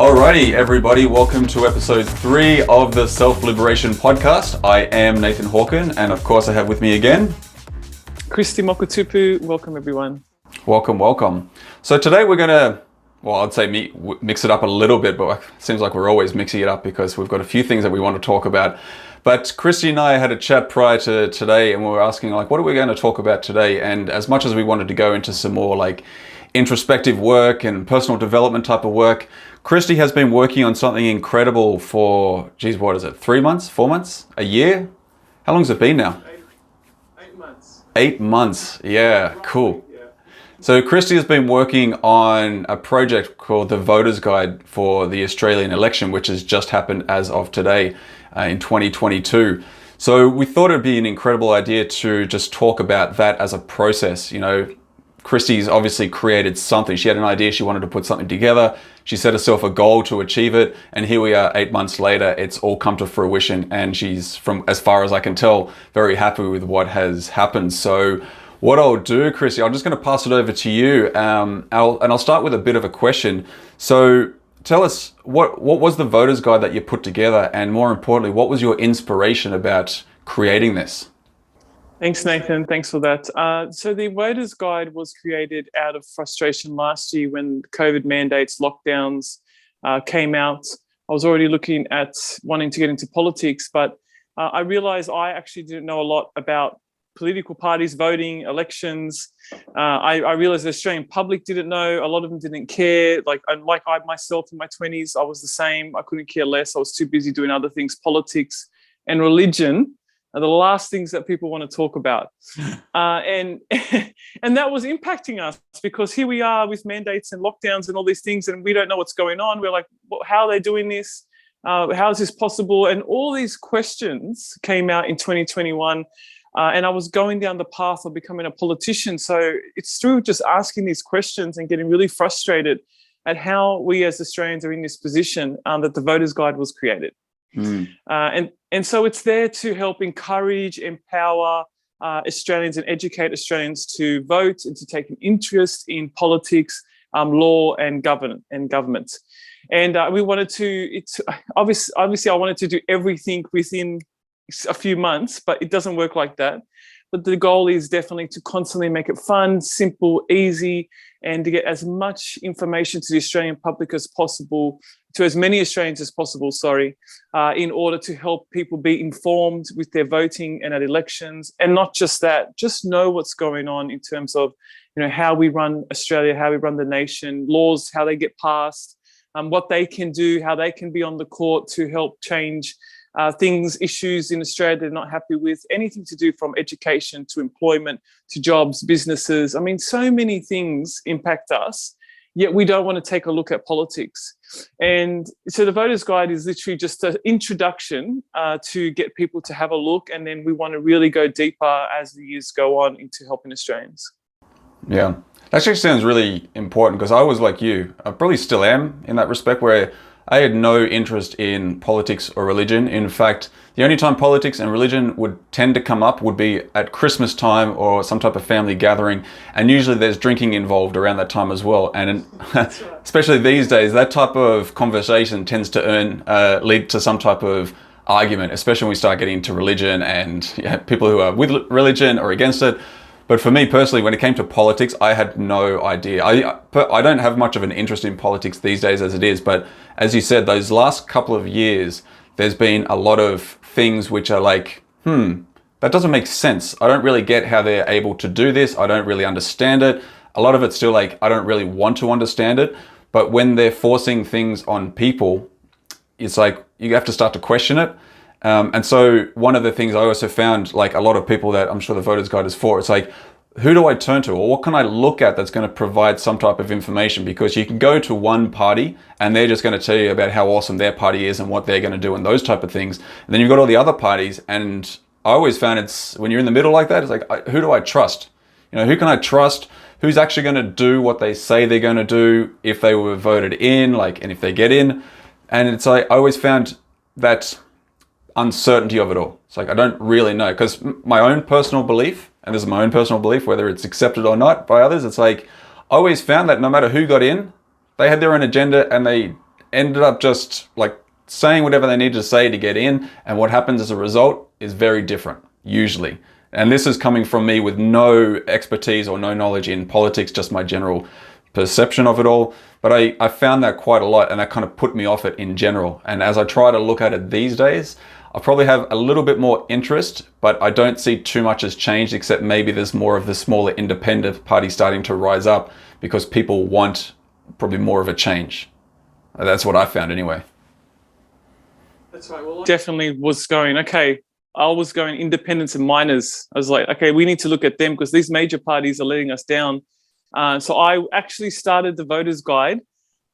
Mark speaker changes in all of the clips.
Speaker 1: Alrighty, everybody, welcome to episode 3 of the Self-Liberation Podcast. I am Nathan Hawken, and of course I have with me again...
Speaker 2: Christie Mokutupu. Welcome, everyone.
Speaker 1: Welcome. So today we're going to, I'd say mix it up a little bit, but it seems like we're always mixing it up because we've got a few things that we want to talk about. But Christie and I had a chat prior to today, and we were asking, what are we going to talk about today? And as much as we wanted to go into some more introspective work and personal development type of work, Christie has been working on something incredible for, 3 months, 4 months, a year? How long has it been now?
Speaker 2: 8 months.
Speaker 1: 8 months, yeah, cool. Yeah. So Christie has been working on a project called the Voters Guide for the Australian election, which has just happened as of today in 2022. So we thought it'd be an incredible idea to just talk about that as a process. Christie's obviously created something. She had an idea, she wanted to put something together. She set herself a goal to achieve it. And here we are 8 months later, it's all come to fruition. And she's, from as far as I can tell, very happy with what has happened. So what I'll do, Christie, I'm just going to pass it over to you. I'll start with a bit of a question. So tell us, what was the Voters Guide that you put together? And more importantly, what was your inspiration about creating this?
Speaker 2: Thanks, Nathan. Thanks for that. So the Voters Guide was created out of frustration last year when COVID mandates, lockdowns came out. I was already looking at wanting to get into politics, but I realized I actually didn't know a lot about political parties, voting, elections. I realized the Australian public didn't know. A lot of them didn't care. I myself in my 20s, I was the same. I couldn't care less. I was too busy doing other things. Politics and religion are the last things that people want to talk about. And that was impacting us because here we are with mandates and lockdowns and all these things, and we don't know what's going on. We're like, how are they doing this? How is this possible? And all these questions came out in 2021. And I was going down the path of becoming a politician. So it's through just asking these questions and getting really frustrated at how we as Australians are in this position that the Voters Guide was created. And so it's there to help encourage, empower Australians and educate Australians to vote and to take an interest in politics, law and government. And we wanted to, obviously I wanted to do everything within a few months, but it doesn't work like that. But the goal is definitely to constantly make it fun, simple, easy, and to get as much information to the Australian public as possible, to as many Australians as possible, in order to help people be informed with their voting and at elections. And not just that, just know what's going on in terms of, how we run Australia, how we run the nation, laws, how they get passed, what they can do, how they can be on the court to help change issues in Australia they're not happy with, anything to do from education to employment to jobs, businesses. I mean, so many things impact us, yet we don't want to take a look at politics. And so the Voters Guide is literally just an introduction to get people to have a look, and then we want to really go deeper as the years go on into helping Australians. Yeah,
Speaker 1: that actually sounds really important because I was like you. I probably still am in that respect where I had no interest in politics or religion. In fact, the only time politics and religion would tend to come up would be at Christmas time or some type of family gathering. And usually there's drinking involved around that time as well. And especially these days, that type of conversation tends to lead to some type of argument, especially when we start getting into religion and people who are with religion or against it. But for me personally, when it came to politics, I had no idea. I don't have much of an interest in politics these days as it is. But as you said, those last couple of years, there's been a lot of things which are that doesn't make sense. I don't really get how they're able to do this. I don't really understand it. A lot of it's still I don't really want to understand it. But when they're forcing things on people, it's you have to start to question it. And so one of the things I also found, a lot of people that I'm sure the Voters Guide is for, it's who do I turn to, or what can I look at that's going to provide some type of information? Because you can go to one party and they're just going to tell you about how awesome their party is and what they're going to do and those type of things. And then you've got all the other parties, and I always found it's when you're in the middle like that, it's who do I trust? Who can I trust? Who's actually going to do what they say they're going to do if they were voted in, and if they get in? And it's I always found that uncertainty of it all. It's I don't really know, because my own personal belief, and this is my own personal belief, whether it's accepted or not by others, it's I always found that no matter who got in, they had their own agenda and they ended up just like saying whatever they needed to say to get in, and what happens as a result is very different, usually. And this is coming from me with no expertise or no knowledge in politics, just my general perception of it all. But I found that quite a lot, and that kind of put me off it in general. And as I try to look at it these days, I probably have a little bit more interest, but I don't see too much has changed, except maybe there's more of the smaller independent parties starting to rise up because people want probably more of a change. That's what I found anyway.
Speaker 2: That's right. Well, I definitely was going, okay, I was going independents and minors. I was like, okay, we need to look at them because these major parties are letting us down. So I actually started the voters guide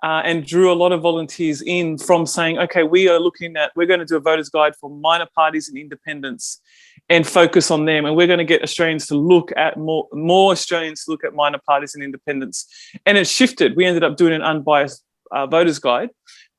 Speaker 2: and drew a lot of volunteers in from saying, okay, we're going to do a voters guide for minor parties and independents and focus on them. And we're going to get Australians to look at more Australians to look at minor parties and independents. And it shifted. We ended up doing an unbiased voters guide.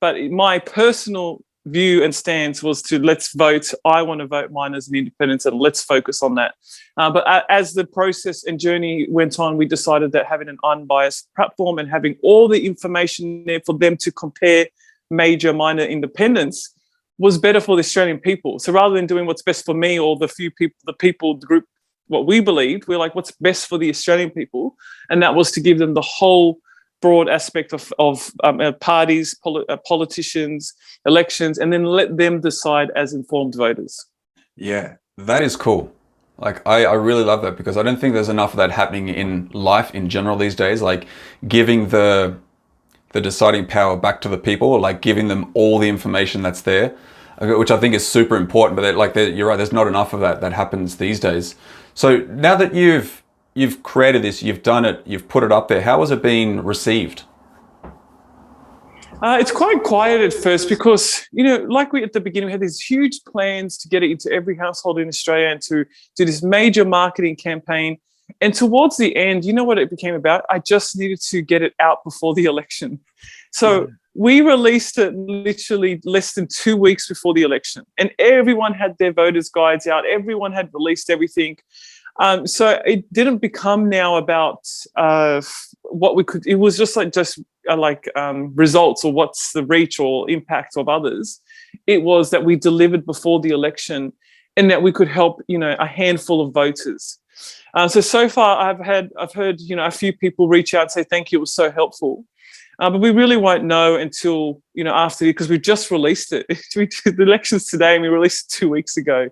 Speaker 2: But my personal view and stance was to let's vote. I want to vote minors and independents, and let's focus on that. But as the process and journey went on, we decided that having an unbiased platform and having all the information there for them to compare major, minor independents was better for the Australian people. So rather than doing what's best for me or the group, what we believed, we're like, what's best for the Australian people? And that was to give them the whole broad aspect of parties, politicians, elections, and then let them decide as informed voters.
Speaker 1: Yeah, that is cool. Like, I really love that because I don't think there's enough of that happening in life in general these days. Like giving the deciding power back to the people, or like giving them all the information that's there, which I think is super important. But you're right, there's not enough of that happens these days. So now that you've created this, you've done it, you've put it up there, how has it been received?
Speaker 2: It's quite quiet at first because, like at the beginning, we had these huge plans to get it into every household in Australia and to do this major marketing campaign. And towards the end, you know what it became about? I just needed to get it out before the election. So we released it literally less than 2 weeks before the election. And everyone had their voters' guides out. Everyone had released everything. So it didn't become now about what we could. It was just results or what's the reach or impact of others. It was that we delivered before the election, and that we could help a handful of voters. So far, I've heard a few people reach out and say thank you. It was so helpful. But we really won't know until after, because we've just released it. We did the elections today, and we released it 2 weeks ago.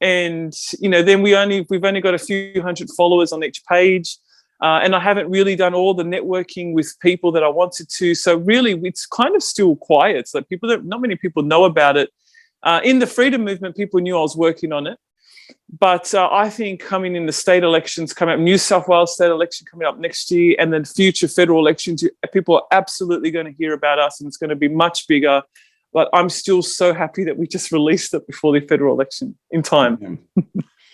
Speaker 2: And then we've only got a few hundred followers on each page, and I haven't really done all the networking with people that I wanted to. So really, it's kind of still quiet. So not many people know about it. In the freedom movement, people knew I was working on it, but I think coming in the state elections coming up, New South Wales state election coming up next year, and then future federal elections, people are absolutely going to hear about us, and it's going to be much bigger. But I'm still so happy that we just released it before the federal election in time.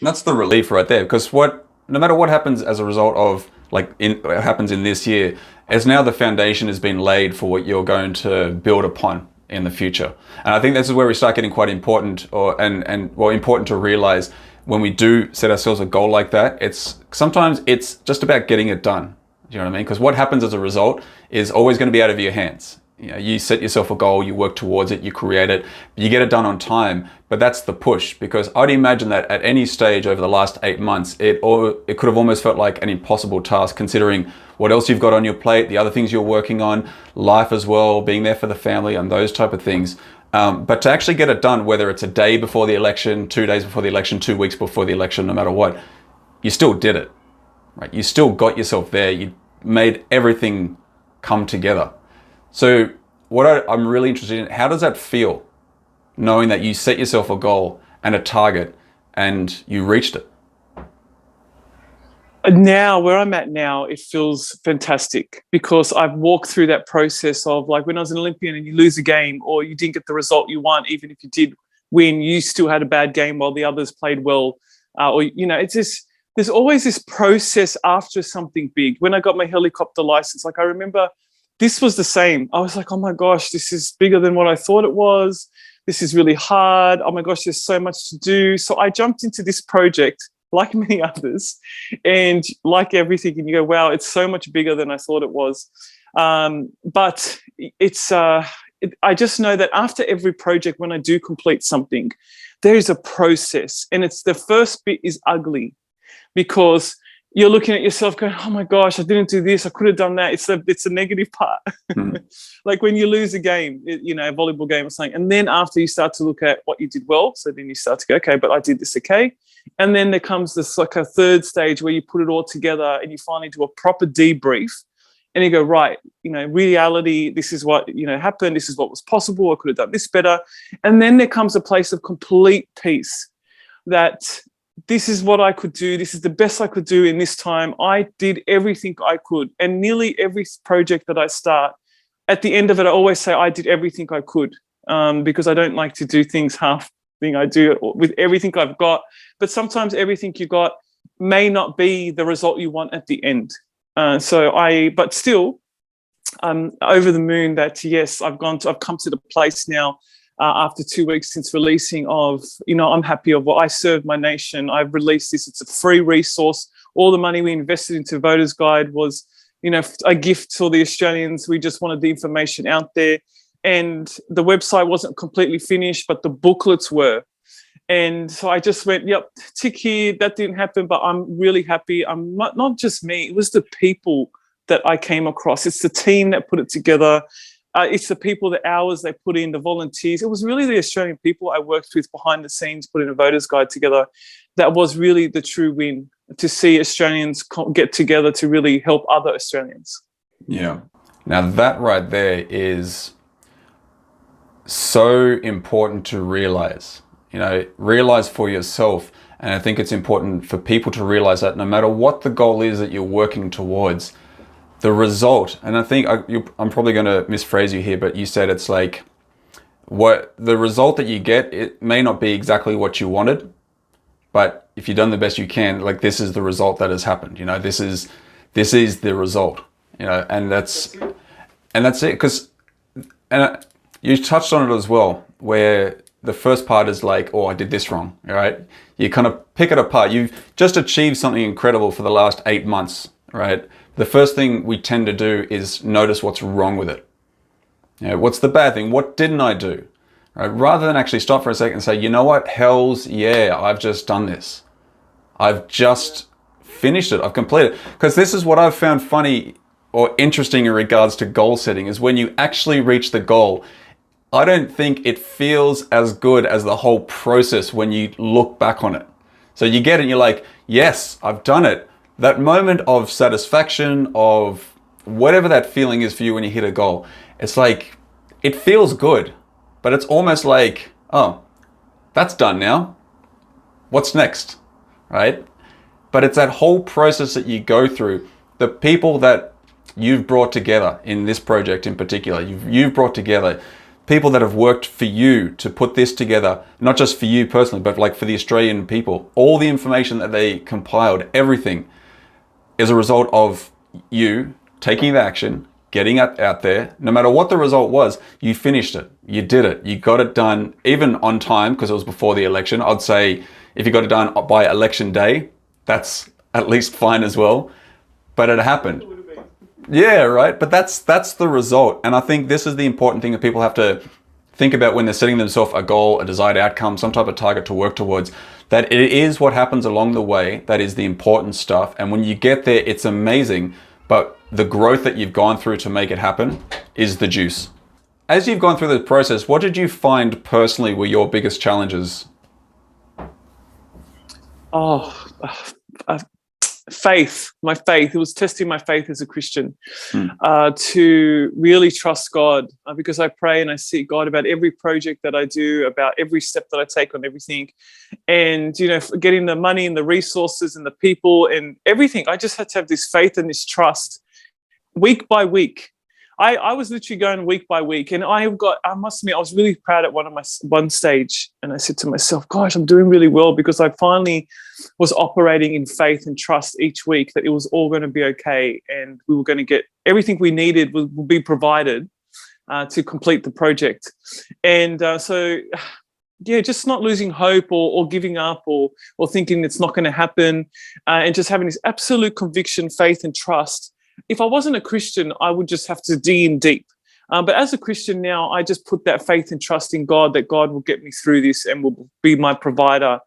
Speaker 1: That's the relief right there, because no matter what happens as a result of what happens in this year, as now the foundation has been laid for what you're going to build upon in the future. And I think this is where we start getting quite important, important to realize when we do set ourselves a goal like that. Sometimes it's just about getting it done. Do you know what I mean? Because what happens as a result is always going to be out of your hands. You set yourself a goal, you work towards it, you create it, you get it done on time, but that's the push. Because I'd imagine that at any stage over the last 8 months, it could have almost felt like an impossible task, considering what else you've got on your plate, the other things you're working on, life as well, being there for the family and those type of things. But to actually get it done, whether it's a day before the election, 2 days before the election, 2 weeks before the election, no matter what, you still did it, right? You still got yourself there. You made everything come together. So what I'm really interested in, how does that feel, knowing that you set yourself a goal and a target and you reached it?
Speaker 2: Now, where I'm at now, it feels fantastic because I've walked through that process of, like, when I was an Olympian and you lose a game or you didn't get the result you want, even if you did win, you still had a bad game while the others played well. It's just, there's always this process after something big. When I got my helicopter license, I remember this was the same. I was like, oh my gosh, this is bigger than what I thought it was. This is really hard. Oh my gosh, there's so much to do. So I jumped into this project like many others, and like everything, and you go, wow, it's so much bigger than I thought it was. But it's I just know that after every project, when I do complete something, there is a process, and it's the first bit is ugly, because you're looking at yourself going, oh my gosh, I didn't do this, I could have done that. It's the negative part. Like when you lose a game, you know, a volleyball game or something, and then after you start to look at what you did well, so then you start to go, okay, but I did this okay. And then there comes this like a third stage where you put it all together and you finally do a proper debrief, and you go, right, you know, reality, this is what, you know, happened, this is what was possible, I could have done this better. And then there comes a place of complete peace, that this is what I could do. This is the best I could do in this time. I did everything I could. And nearly every project that I start, at the end of it, I always say I did everything I could, because I don't like to do things half thing. I do it with everything I've got. But sometimes everything you got may not be the result you want at the end. But still, over the moon that, yes, I've come to the place now, after 2 weeks since releasing of, you know, I'm happy of what I served my nation. I've released this. It's a free resource. All the money we invested into Voters Guide was, you know, a gift to the Australians. We just wanted the information out there. And the website wasn't completely finished, but the booklets were. And so I just went, yep, tick here. That didn't happen, but I'm really happy. I'm not just me. It was the people that I came across. It's the team that put it together. It's the people, the hours they put in, the volunteers. It was really the Australian people I worked with behind the scenes, putting a Voters Guide together. That was really the true win, to see Australians get together to really help other Australians.
Speaker 1: Yeah. Now that right there is so important to realize, you know, realize for yourself. And I think it's important for people to realize that no matter what the goal is that you're working towards, the result, and I think I'm probably going to misphrase you here, but you said it's like, what the result that you get, it may not be exactly what you wanted, but if you've done the best you can, like this is the result that has happened. You know, this is the result. You know, and that's it. Because, you touched on it as well, where the first part is like, oh, I did this wrong. All right, you kind of pick it apart. You've just achieved something incredible for the last 8 months, right? The first thing we tend to do is notice what's wrong with it. You know, what's the bad thing? What didn't I do? Right? Rather than actually stop for a second and say, you know what? Hells yeah, I've just done this. I've just finished it. I've completed it. Because this is what I've found funny or interesting in regards to goal setting, is when you actually reach the goal, I don't think it feels as good as the whole process when you look back on it. So you get it and you're like, yes, I've done it. That moment of satisfaction, of whatever that feeling is for you when you hit a goal, it's like, it feels good, but it's almost like, oh, that's done now. What's next, right? But it's that whole process that you go through, the people that you've brought together in this project in particular, you've brought together people that have worked for you to put this together, not just for you personally, but like for the Australian people. All the information that they compiled, everything, is a result of you taking the action, getting it out there. No matter what the result was, you finished it. You did it. You got it done, even on time, because it was before the election. I'd say if you got it done by election day, that's at least fine as well. But it happened. Yeah, right. But that's the result. And I think this is the important thing that people have to think about when they're setting themselves a goal, a desired outcome, some type of target to work towards, that it is what happens along the way that is the important stuff. And when you get there, it's amazing. But the growth that you've gone through to make it happen is the juice. As you've gone through the process, what did you find personally were your biggest challenges?
Speaker 2: Faith, my faith. It was testing my faith as a Christian, to really trust God, because I pray and I seek God about every project that I do, about every step that I take on everything. And, you know, getting the money and the resources and the people and everything, I just had to have this faith and this trust week by week. I was literally going week by week, and I must admit, I was really proud at one stage, and I said to myself, gosh, I'm doing really well, because I finally was operating in faith and trust each week that it was all going to be okay, and we were going to get everything we needed will be provided to complete the project. And just not losing hope or giving up or thinking it's not going to happen, and just having this absolute conviction, faith and trust. If I wasn't a Christian, I would just have to dig in deep. But as a Christian now, I just put that faith and trust in God, that God will get me through this and will be my provider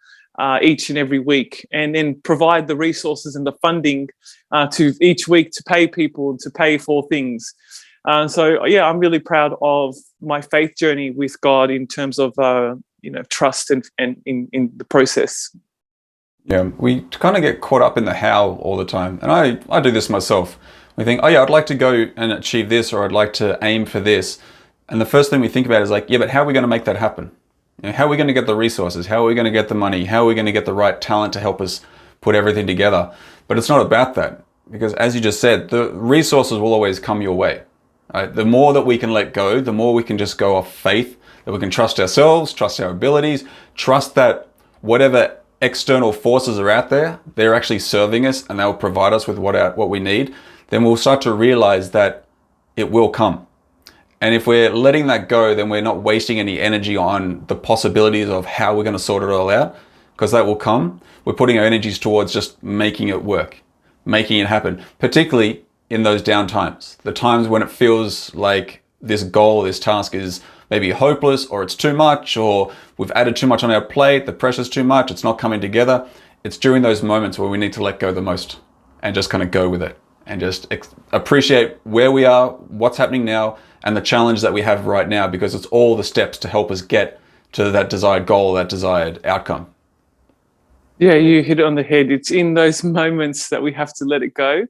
Speaker 2: each and every week, and then provide the resources and the funding to each week to pay people, to pay for things. So yeah, I'm really proud of my faith journey with God in terms of trust and in the process.
Speaker 1: Yeah, we kind of get caught up in the how all the time. And I do this myself. We think, oh yeah, I'd like to go and achieve this, or I'd like to aim for this. And the first thing we think about is like, yeah, but how are we going to make that happen? How are we going to get the resources? How are we going to get the money? How are we going to get the right talent to help us put everything together? But it's not about that. Because as you just said, the resources will always come your way. Right? The more that we can let go, the more we can just go off faith, that we can trust ourselves, trust our abilities, trust that whatever external forces are out there, they're actually serving us and they'll provide us with what we need. Then we'll start to realize that it will come. And if we're letting that go, then we're not wasting any energy on the possibilities of how we're going to sort it all out, because that will come. We're putting our energies towards just making it work, making it happen, particularly in those down times, the times when it feels like this goal, this task is maybe hopeless, or it's too much, or we've added too much on our plate, the pressure's too much, it's not coming together. It's during those moments where we need to let go the most and just kind of go with it and just appreciate where we are, what's happening now, and the challenge that we have right now, because it's all the steps to help us get to that desired goal, that desired outcome.
Speaker 2: Yeah, you hit it on the head. It's in those moments that we have to let it go.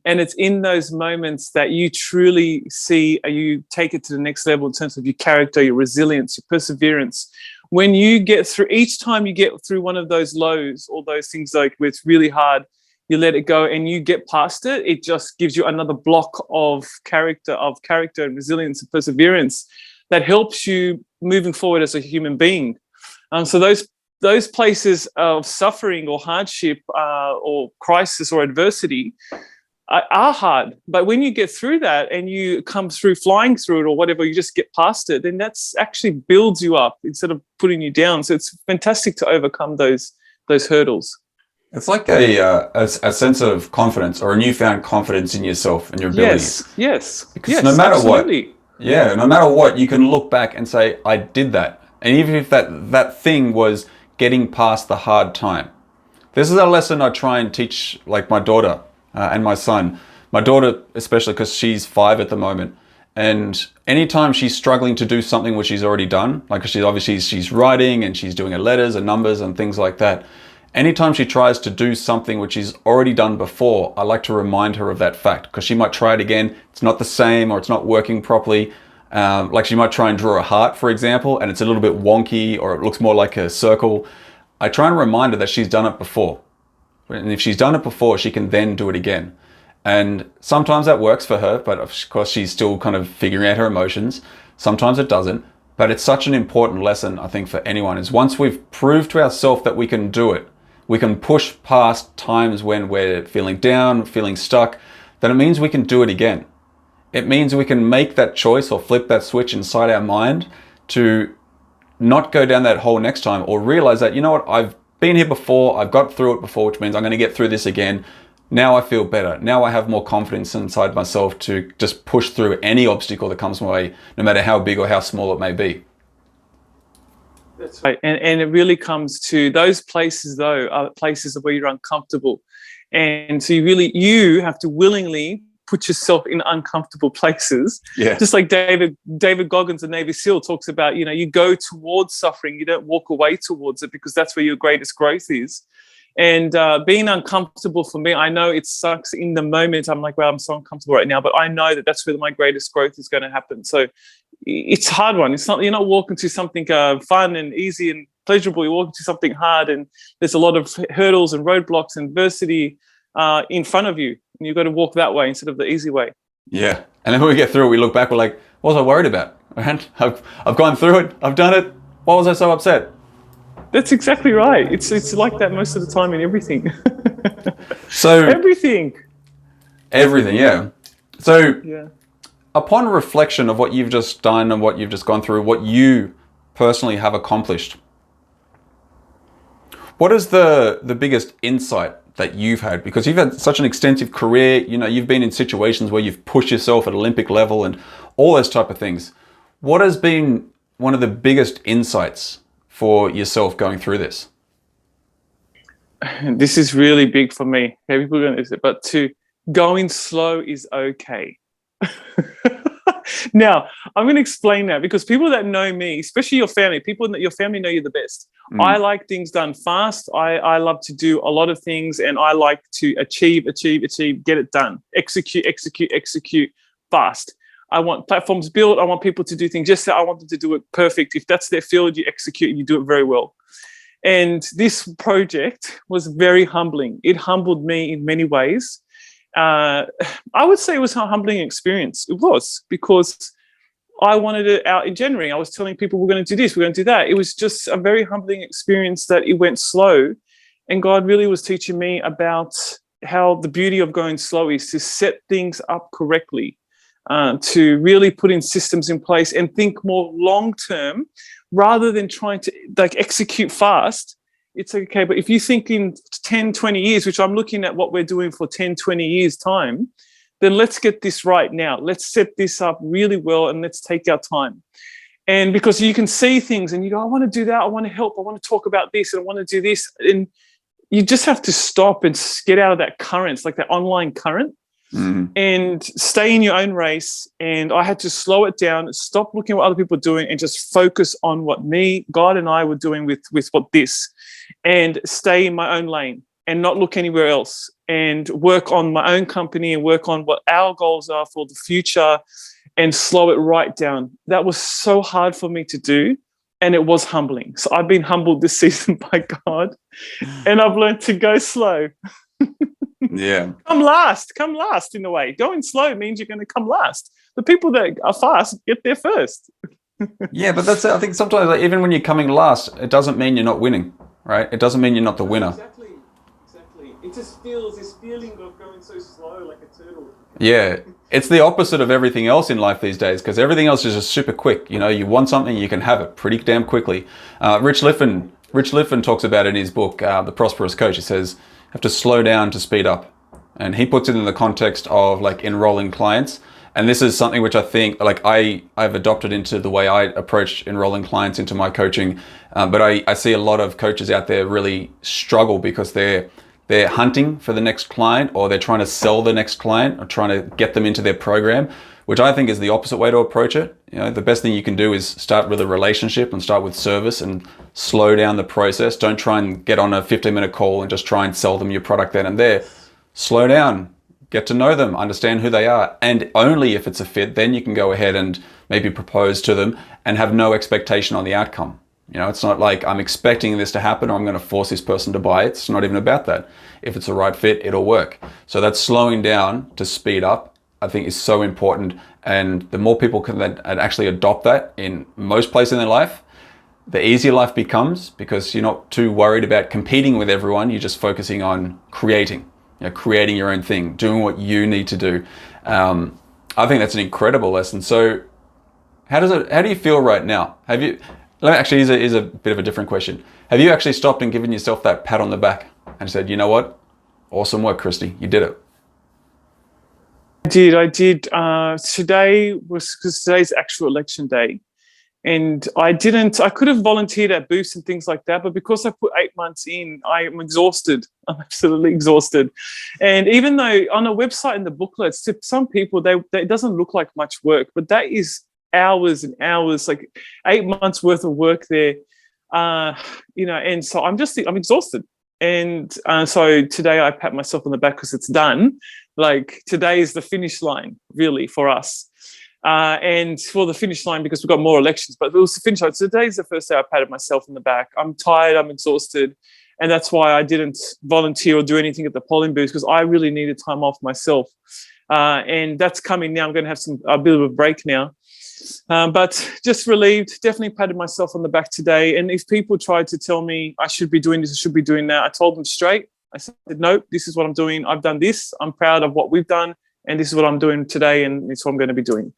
Speaker 2: And it's in those moments that you truly see, you take it to the next level in terms of your character, your resilience, your perseverance. When you get through, each time you get through one of those lows, or those things like where it's really hard, you let it go and you get past it, it just gives you another block of character and resilience and perseverance that helps you moving forward as a human being. So those places of suffering or hardship or crisis or adversity are hard, but when you get through that and you come through flying through it or whatever, you just get past it, then that's actually builds you up instead of putting you down. So it's fantastic to overcome those hurdles.
Speaker 1: It's like a sense of confidence, or a newfound confidence in yourself and your abilities.
Speaker 2: Yes.
Speaker 1: Because no matter
Speaker 2: absolutely.
Speaker 1: no matter what, you can look back and say, I did that. And even if that thing was getting past the hard time. This is a lesson I try and teach, like my daughter and my son. My daughter, especially because she's 5 at the moment. And anytime she's struggling to do something which she's already done, like she's writing and she's doing her letters and numbers and things like that. Anytime she tries to do something which she's already done before, I like to remind her of that fact, because she might try it again, it's not the same, or it's not working properly. Like she might try and draw a heart, for example, and it's a little bit wonky, or it looks more like a circle. I try and remind her that she's done it before. And if she's done it before, she can then do it again. And sometimes that works for her, but of course she's still kind of figuring out her emotions. Sometimes it doesn't. But it's such an important lesson, I think, for anyone, is once we've proved to ourselves that we can do it, we can push past times when we're feeling down, feeling stuck, then it means we can do it again. It means we can make that choice or flip that switch inside our mind to not go down that hole next time, or realize that, you know what, I've been here before, I've got through it before, which means I'm going to get through this again. Now I feel better. Now I have more confidence inside myself to just push through any obstacle that comes my way, no matter how big or how small it may be.
Speaker 2: That's right. And it really comes to those places, though, are places where you're uncomfortable. And so you have to willingly put yourself in uncomfortable places.
Speaker 1: Yeah. Just
Speaker 2: like David Goggins, a Navy SEAL, talks about, you go towards suffering, you don't walk away towards it, because that's where your greatest growth is. And being uncomfortable for me, I know it sucks in the moment. I'm like, well, I'm so uncomfortable right now, but I know that that's where my greatest growth is going to happen. So it's a hard one. You're not walking to something fun and easy and pleasurable. You're walking to something hard, and there's a lot of hurdles and roadblocks and adversity in front of you. And you've got to walk that way instead of the easy way.
Speaker 1: Yeah. And then when we get through it, we look back, we're like, what was I worried about? And I've gone through it. I've done it. Why was I so upset?
Speaker 2: That's exactly right. It's like that most of the time in everything.
Speaker 1: So
Speaker 2: everything,
Speaker 1: yeah. So
Speaker 2: yeah.
Speaker 1: Upon reflection of what you've just done and what you've just gone through, what you personally have accomplished, what is the biggest insight that you've had? Because you've had such an extensive career, you know, you've been in situations where you've pushed yourself at Olympic level and all those type of things. What has been one of the biggest insights for yourself going through this?
Speaker 2: This is really big for me. Okay, people are going to say, but to going slow is okay. Now, I'm going to explain that, because people that know me, especially your family, people that your family know you the best. I like things done fast. I love to do a lot of things, and I like to achieve, get it done, execute fast. I want platforms built. I want people to do things just that I want them to do it perfect. If that's their field, you execute and you do it very well. And this project was very humbling. It humbled me in many ways. I would say it was a humbling experience. It was, because I wanted it out in January. I was telling people we're going to do this, we're going to do that. It was just a very humbling experience that it went slow. And God really was teaching me about how the beauty of going slow is to set things up correctly, to really put in systems in place and think more long-term rather than trying to execute fast. It's okay, but if you think in 10, 20 years, which I'm looking at what we're doing for 10, 20 years time, then let's get this right now. Let's set this up really well and let's take our time. And because you can see things and you go, I want to do that. I want to help. I want to talk about this. And I want to do this. And you just have to stop and get out of that current. It's like that online current. And stay in your own race. And I had to slow it down, stop looking at what other people are doing, and just focus on what God and I were doing with what this, and stay in my own lane and not look anywhere else, and work on my own company and work on what our goals are for the future, and slow it right down. That was so hard for me to do. And it was humbling. So I've been humbled this season by God, and I've learned to go slow.
Speaker 1: Yeah.
Speaker 2: Come last in a way. Going slow means you're going to come last. The people that are fast get there first.
Speaker 1: Yeah, but that's it. I think sometimes, like, even when you're coming last, it doesn't mean you're not winning, right? It doesn't mean you're not the winner.
Speaker 2: Exactly. It just feels this feeling of going so slow like a turtle.
Speaker 1: Yeah, it's the opposite of everything else in life these days, because everything else is just super quick. You know, you want something, you can have it pretty damn quickly. Rich Liffen talks about it in his book, The Prosperous Coach. He says, you have to slow down to speed up. And he puts it in the context of like enrolling clients. And this is something which I think like I've adopted into the way I approach enrolling clients into my coaching. But I see a lot of coaches out there really struggle because they're hunting for the next client, or they're trying to sell the next client, or trying to get them into their program, which I think is the opposite way to approach it. You know, the best thing you can do is start with a relationship and start with service and slow down the process. Don't try and get on a 15-minute call and just try and sell them your product then and there. Slow down, get to know them, understand who they are, and only if it's a fit, then you can go ahead and maybe propose to them and have no expectation on the outcome. You know, it's not like I'm expecting this to happen or I'm going to force this person to buy it. It's not even about that. If it's the right fit, it'll work. So that slowing down to speed up, I think, is so important. And the more people can then actually adopt that in most places in their life, the easier life becomes, because you're not too worried about competing with everyone. You're just focusing on creating your own thing, doing what you need to do. I think that's an incredible lesson. So how do you feel right now? Here's a bit of a different question. Have you actually stopped and given yourself that pat on the back and said, you know what? Awesome work, Christie. You did it.
Speaker 2: I did. Today was because today's actual election day. And I could have volunteered at booths and things like that, but because I put 8 months in, I am exhausted. I'm absolutely exhausted. And even though on a website in the booklets, to some people, it doesn't look like much work, but that is hours and hours, like 8 months worth of work there. And so I'm exhausted. And so today I pat myself on the back because it's done. Like today is the finish line, really, for us. And for the finish line, because we've got more elections, but it was the finish line. So today's the first day I patted myself on the back. I'm tired, I'm exhausted. And that's why I didn't volunteer or do anything at the polling booth, because I really needed time off myself. And that's coming now. I'm going to have a bit of a break now. But just relieved, definitely patted myself on the back today. And if people tried to tell me I should be doing this, I should be doing that, I told them straight. I said, no, this is what I'm doing. I've done this. I'm proud of what we've done. and this is what I'm doing today, and it's what I'm going to be doing.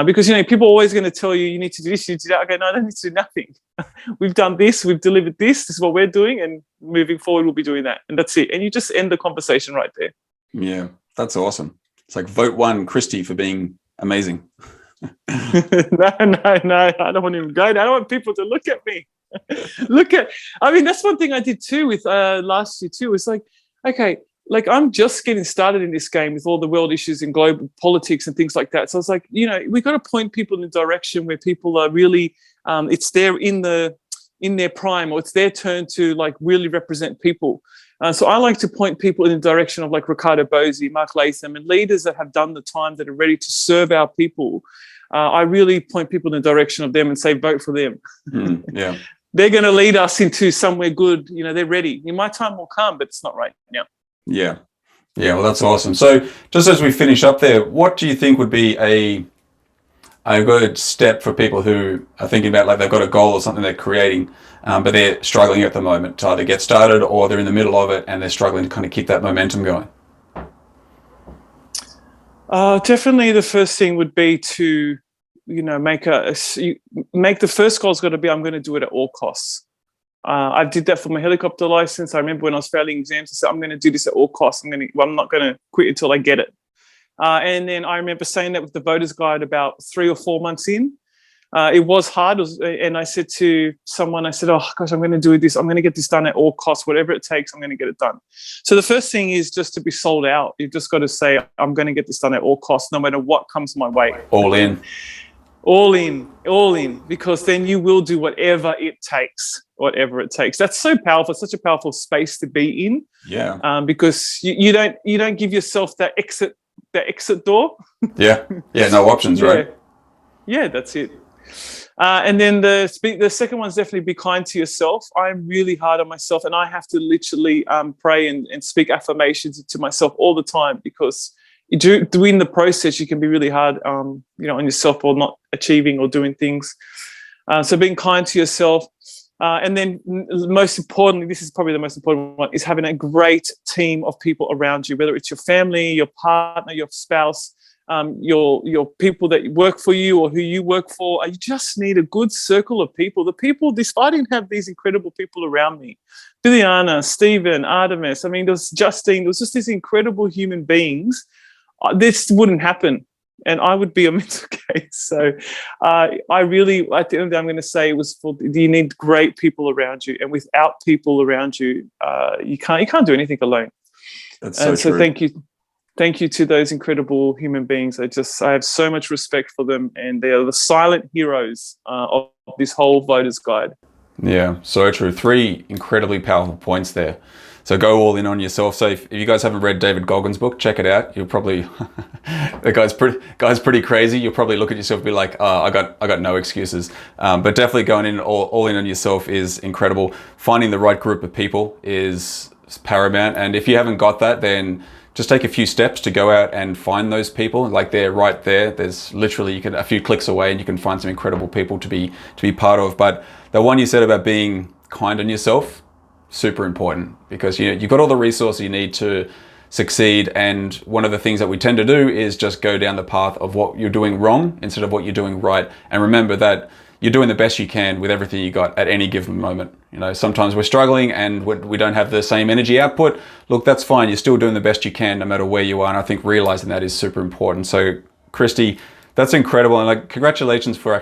Speaker 2: Because, people are always going to tell you, you need to do this, you need to do that. Okay, no, I don't need to do nothing. We've done this, we've delivered this is what we're doing, and moving forward, we'll be doing that. And that's it. And you just end the conversation right there.
Speaker 1: Yeah, that's awesome. It's like vote 1 Christie for being amazing.
Speaker 2: No, I don't want to even go there. I don't want people to look at me. That's one thing I did too with last year too. It's like, okay, like I'm just getting started in this game with all the world issues in global politics and things like that. So it's like, we got to point people in a direction where people are really, it's there in their prime, or it's their turn to like really represent people. So I like to point people in the direction of like Ricardo Bosi, Mark Latham, and leaders that have done the time, that are ready to serve our people. I really point people in the direction of them and say, vote for them.
Speaker 1: Yeah.
Speaker 2: They're going to lead us into somewhere good. They're ready. My time will come, but it's not right now.
Speaker 1: Yeah. Yeah. Well, that's awesome. So just as we finish up there, what do you think would be a good step for people who are thinking about, like, they've got a goal or something they're creating, but they're struggling at the moment to either get started, or they're in the middle of it and they're struggling to kind of keep that momentum going?
Speaker 2: Definitely the first thing would be to, make the first goal's got to be, I'm going to do it at all costs. I did that for my helicopter license. I remember when I was failing exams, I said, I'm going to do this at all costs. I'm not going to quit until I get it. And then I remember saying that with the Voters Guide about 3 or 4 months in. It was hard. And I said to someone, oh gosh, I'm going to do this. I'm going to get this done at all costs. Whatever it takes, I'm going to get it done. So the first thing is just to be sold out. You've just got to say, I'm going to get this done at all costs, no matter what comes my way.
Speaker 1: All in.
Speaker 2: All in, because then you will do whatever it takes. That's so powerful. It's such a powerful space to be in.
Speaker 1: Yeah.
Speaker 2: Because you don't give yourself that exit door.
Speaker 1: Yeah. No options, right?
Speaker 2: Yeah, that's it. And then the second one's definitely be kind to yourself. I'm really hard on myself, and I have to literally pray and speak affirmations to myself all the time, because doing the process, you can be really hard, on yourself, or not achieving or doing things. So being kind to yourself. And then most importantly, this is probably the most important one, is having a great team of people around you, whether it's your family, your partner, your spouse, your people that work for you or who you work for. You just need a good circle of people. I didn't have these incredible people around me. Biliana, Stephen, Artemis, there was Justine, there was just these incredible human beings. This wouldn't happen, and I would be a mental case. So I really, at the end of the day, I'm going to say you need great people around you, and without people around you, you can't do anything alone.
Speaker 1: That's so
Speaker 2: true.
Speaker 1: So
Speaker 2: thank you to those incredible human beings. I have so much respect for them, and they are the silent heroes of this whole Voters Guide. Yeah,
Speaker 1: so true. 3 incredibly powerful points there. So go all in on yourself. So if you guys haven't read David Goggins' book, check it out. You'll probably the guy's pretty crazy. You'll probably look at yourself and be like, oh, I got no excuses. But definitely going in all in on yourself is incredible. Finding the right group of people is paramount. And if you haven't got that, then just take a few steps to go out and find those people. Like, they're right there. There's literally, a few clicks away, and you can find some incredible people to be part of. But the one you said about being kind on yourself, super important, because you've got all the resources you need to succeed. And one of the things that we tend to do is just go down the path of what you're doing wrong instead of what you're doing right. And remember that you're doing the best you can with everything you got at any given moment. Sometimes we're struggling and we don't have the same energy output. Look, that's fine. You're still doing the best you can no matter where you are. And I think realizing that is super important. So Christie, that's incredible. And congratulations for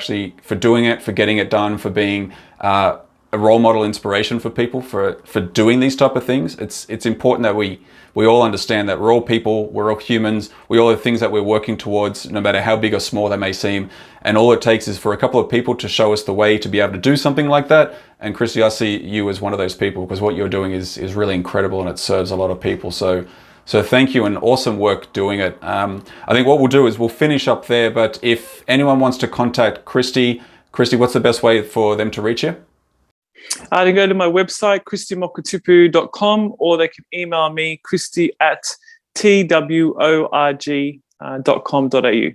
Speaker 1: doing it, for getting it done, for being a role model inspiration for people, for doing these type of things. It's important that we all understand that we're all people, we're all humans, we all have things that we're working towards, no matter how big or small they may seem. And all it takes is for a couple of people to show us the way to be able to do something like that. And Christie, I see you as one of those people, because what you're doing is really incredible, and it serves a lot of people. So thank you, and awesome work doing it. I think what we'll do is we'll finish up there, but if anyone wants to contact Christie, what's the best way for them to reach you?
Speaker 2: They can go to my website, christiemokutupu.com, or they can email me, christie@tworg.com.au.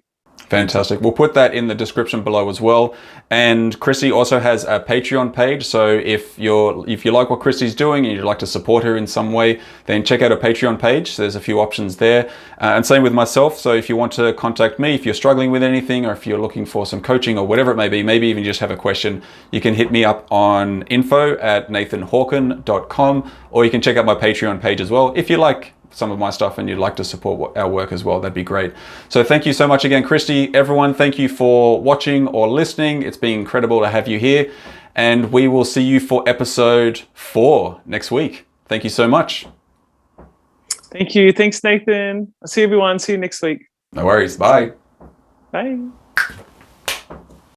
Speaker 1: Fantastic. We'll put that in the description below as well. And Christie also has a Patreon page. So if you like what Christie's doing and you'd like to support her in some way, then check out her Patreon page. There's a few options there. And same with myself. So if you want to contact me, if you're struggling with anything, or if you're looking for some coaching or whatever it may be, maybe even just have a question, you can hit me up on info@nathanhawken.com, or you can check out my Patreon page as well. If you like some of my stuff and you'd like to support our work as well, that'd be great. So thank you so much again, Christie. Everyone, thank you for watching or listening. It's been incredible to have you here, and we will see you for episode 4 next week. Thank you so much.
Speaker 2: Thank you. Thanks, Nathan. I'll see everyone. See you next week.
Speaker 1: No worries. Bye.
Speaker 2: Bye.